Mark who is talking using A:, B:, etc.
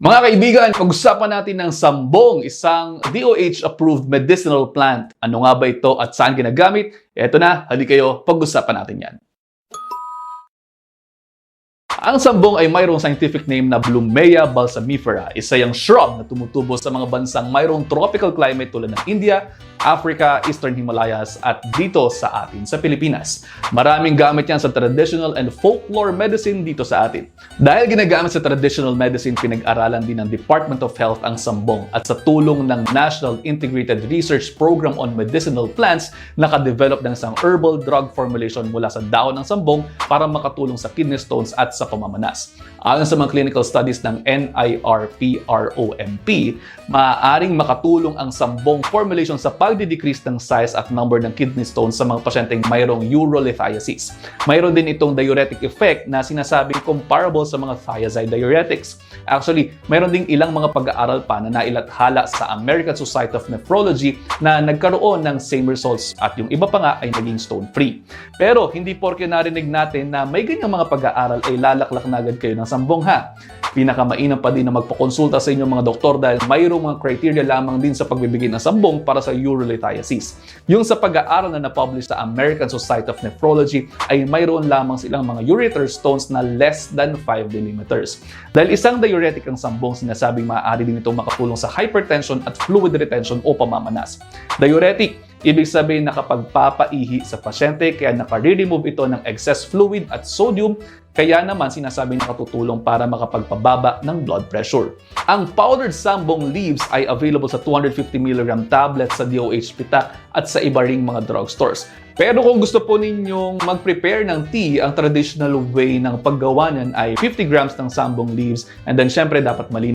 A: Mga kaibigan, pag-usapan natin ng sambong, isang DOH-approved medicinal plant. Ano nga ba ito at saan ginagamit? Eto na, halika kayo, pag-usapan natin yan. Ang sambong ay mayroong scientific name na Blumea balsamifera. Isa yung shrub na tumutubo sa mga bansang mayroong tropical climate tulad ng India, Africa, Eastern Himalayas at dito sa atin sa Pilipinas. Maraming gamit yan sa traditional and folklore medicine dito sa atin. Dahil ginagamit sa traditional medicine, pinag-aralan din ng Department of Health ang sambong at sa tulong ng National Integrated Research Program on Medicinal Plants, nakadevelop ng isang herbal drug formulation mula sa dahon ng sambong para makatulong sa kidney stones at sa pamamanas. Ayon sa mga clinical studies ng NIRPROMP, maaaring makatulong ang sambong formulation sa pagdidecrease ng size at number ng kidney stones sa mga pasyenteng mayroong urolithiasis. Mayroon din itong diuretic effect na sinasabing comparable sa mga thiazide diuretics. Actually, mayroon ding ilang mga pag-aaral pa na nailathala sa American Society of Nephrology na nagkaroon ng same results at yung iba pa nga ay naging stone-free. Pero hindi porke narinig natin na may ganyang mga pag-aaral ay lalaklak na agad kayo ng sambong ha. Pinakamainam pa din na magpakonsulta sa inyong mga doktor dahil mayroong mga criteria lamang din sa pagbibigay ng sambong para sa urolithiasis. Yung sa pag-aaral na na-publish sa American Society of Nephrology ay mayroon lamang silang mga ureter stones na less than 5 mm. Dahil isang diuretic ang sambong, sinasabing maaari din itong makatulong sa hypertension at fluid retention o pamamanas. Diuretic, ibig sabihin nakapagpapaihi sa pasyente kaya naka-remove ito ng excess fluid at sodium, kaya naman sinasabing nakatutulong para makapagpababa ng blood pressure. Ang powdered sambong leaves ay available sa 250 mg tablets sa DOH Pitak at sa iba ring mga drugstores. Pero kung gusto po ninyong mag-prepare ng tea, ang traditional way ng paggawa niyan ay 50 grams ng sambong leaves and then syempre dapat malinis